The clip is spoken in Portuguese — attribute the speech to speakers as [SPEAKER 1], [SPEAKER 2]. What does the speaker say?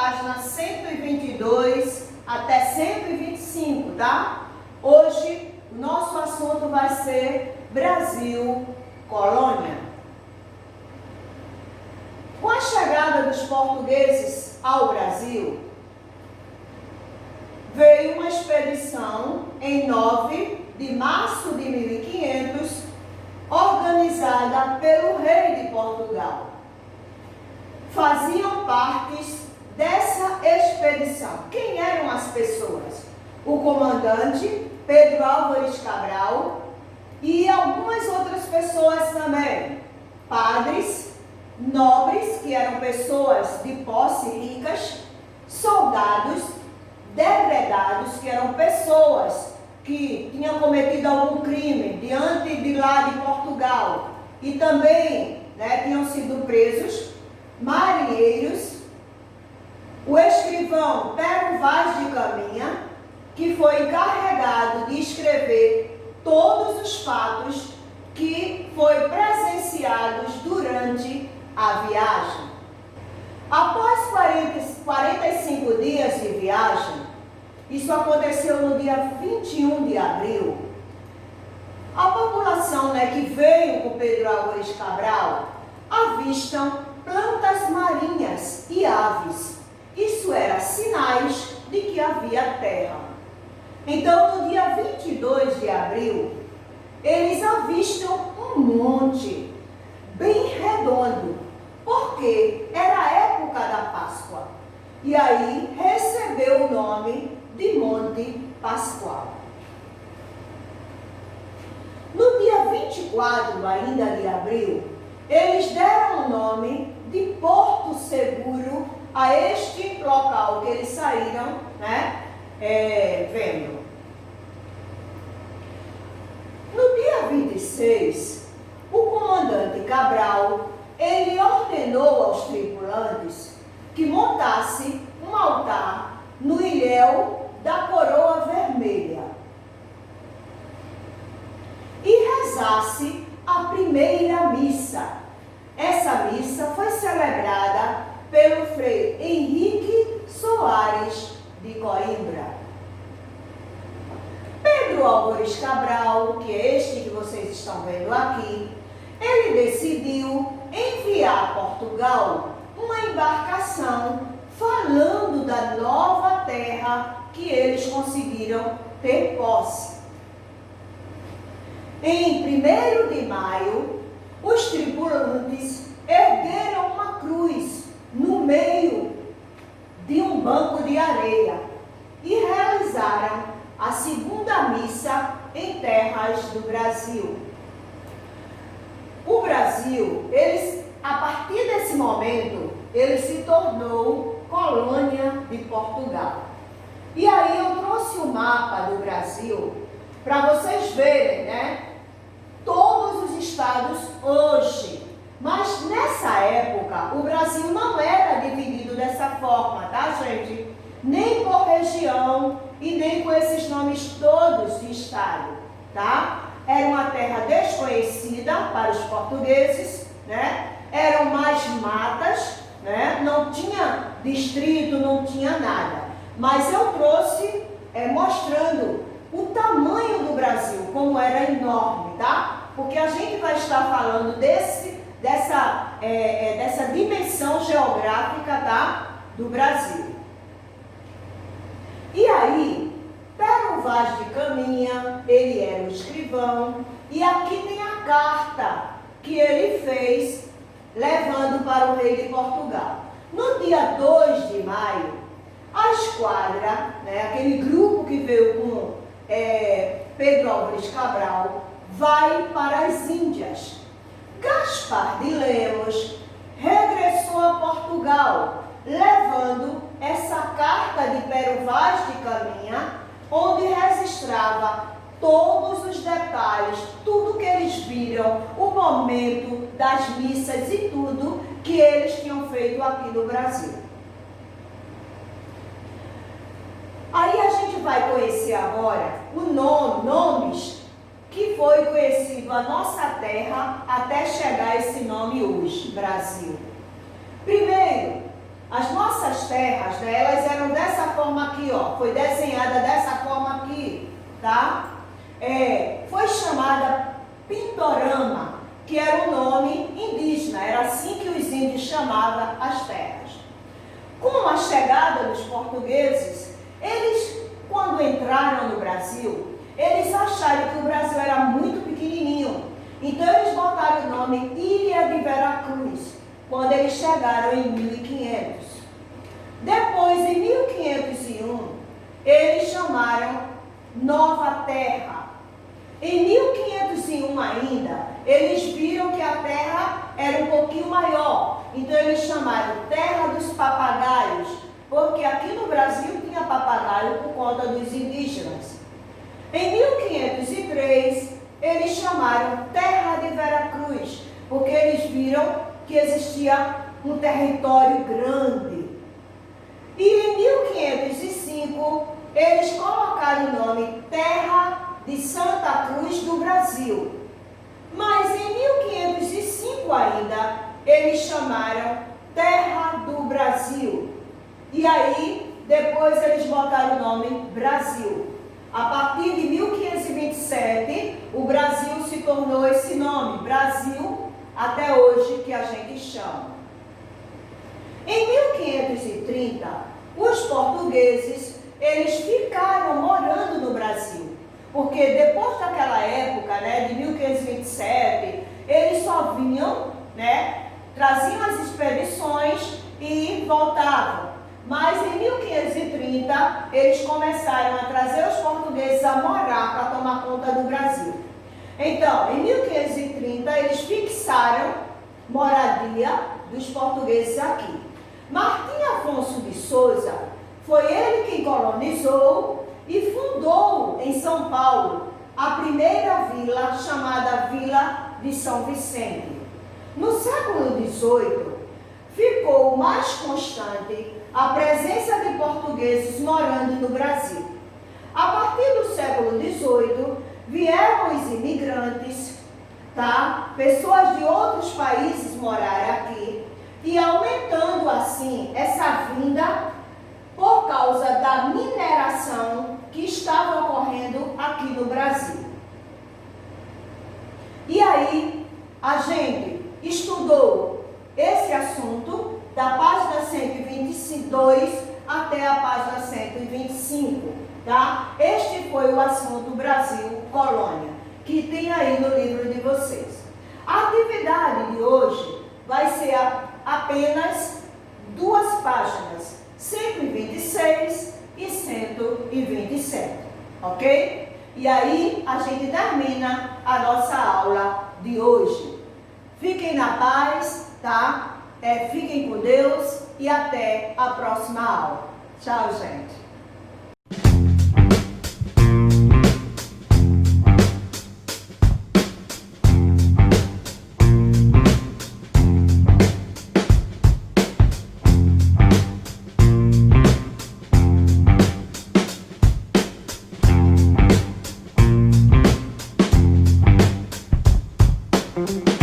[SPEAKER 1] página 122 até 125, tá? Hoje, o nosso assunto vai ser Brasil, colônia. Com a chegada dos portugueses ao Brasil, veio uma expedição em 9 de março de 1500, organizada pelo rei de Portugal. Faziam partes dessa expedição. Quem eram as pessoas? O comandante Pedro Álvares Cabral e algumas outras pessoas também. Padres, nobres, que eram pessoas de posse ricas, soldados, degredados, que eram pessoas que tinham cometido algum crime diante de lá de Portugal e também tinham sido presos, marinheiros, o escrivão Pero Vaz de Caminha, que foi encarregado de escrever todos os fatos que foi presenciados durante a viagem. Após 45 dias de viagem, isso aconteceu no dia 21 de abril, a população que veio com Pedro Álvares Cabral avistam plantas marinhas e aves. Isso era sinais de que havia terra. Então, no dia 22 de abril, eles avistam um monte bem redondo, porque era a época da Páscoa. E aí recebeu o nome de Monte Pascoal. No dia 24 ainda de abril, eles deram o nome de Porto Seguro a este local que eles saíram, vendo. No dia 26, o comandante Cabral, ele ordenou aos tripulantes que montasse um altar no ilhéu da Coroa Vermelha e rezasse a primeira missa. Essa missa foi celebrada pelo frei Henrique Soares de Coimbra. Pedro Álvares Cabral, que é este que vocês estão vendo aqui, ele decidiu enviar a Portugal uma embarcação falando da nova terra que eles conseguiram ter posse. Em 1º de maio, os tripulantes ergueram uma cruz no meio de um banco de areia e realizaram a segunda missa em terras do Brasil. O Brasil, a partir desse momento, ele se tornou colônia de Portugal. E aí eu trouxe o mapa do Brasil para vocês verem, todos os estados hoje. Mas nessa época, o Brasil não era dividido dessa forma, tá, gente? Nem por região e nem com esses nomes todos de estado, tá? Era uma terra desconhecida para os portugueses, Eram mais matas, Não tinha distrito, não tinha nada. Mas eu trouxe mostrando o tamanho do Brasil, como era enorme, tá? Porque a gente vai estar falando dessa dimensão geográfica, tá? Do Brasil. E aí, Pero Vaz de Caminha, ele era o escrivão, e aqui tem a carta que ele fez levando para o rei de Portugal. No dia 2 de maio, a esquadra, aquele grupo que veio com Pedro Álvares Cabral, vai para as Índias. Gaspar de Lemos regressou a Portugal, levando essa carta de Pero Vaz de Caminha, onde registrava todos os detalhes, tudo que eles viram, o momento das missas e tudo que eles tinham feito aqui no Brasil. Aí a gente vai conhecer agora nomes que foi conhecido a nossa terra até chegar esse nome hoje, Brasil. Primeiro, As nossas terras, né, elas eram dessa forma aqui, ó. Foi desenhada dessa forma aqui, tá? Foi chamada Pindorama, que era o nome indígena. Era assim que os índios chamavam as terras. Com a chegada dos portugueses, eles, quando entraram no Brasil, eles acharam que o Brasil era muito pequenininho. Então, eles botaram o nome Ilha de Veracruz, quando eles chegaram em 1500. Depois, em 1501, eles chamaram Nova Terra. Em 1501 ainda, eles viram que a terra era um pouquinho maior. Então, eles chamaram Terra dos Papagaios, porque aqui no Brasil tinha papagaio por conta dos indígenas. Em 1503, eles chamaram Terra de Veracruz, porque eles viram que existia um território grande. E em 1505, eles colocaram o nome Terra de Santa Cruz do Brasil. Mas em 1505 ainda, eles chamaram Terra do Brasil. E aí, depois eles botaram o nome Brasil. A partir de 1527, o Brasil se tornou esse nome, Brasil, até hoje que a gente chama. Em 1530, os portugueses, eles ficaram morando no Brasil, porque depois daquela época, né, de 1527, eles só vinham, né, traziam as expedições e voltavam. Mas em 1530, eles começaram a trazer os portugueses a morar para tomar conta do Brasil. Então, em 1530, eles fixaram moradia dos portugueses aqui. Martim Afonso de Souza foi ele quem colonizou e fundou em São Paulo a primeira vila chamada Vila de São Vicente. No século XVIII, ficou mais constante a presença de portugueses morando no Brasil. A partir do século XVIII, vieram os imigrantes, tá? Pessoas de outros países moraram aqui, e aumentando assim essa vinda por causa da mineração que estava ocorrendo aqui no Brasil. E aí, a gente estudou esse assunto da página 122 até a página 125, tá? Este foi o assunto Brasil Colônia, que tem aí no livro de vocês. A atividade de hoje vai ser apenas 2 páginas, 126 e 127, ok? E aí a gente termina a nossa aula de hoje. Fiquem na paz, tá? Fiquem com Deus e até a próxima aula. Tchau, gente.
[SPEAKER 2] Thank you.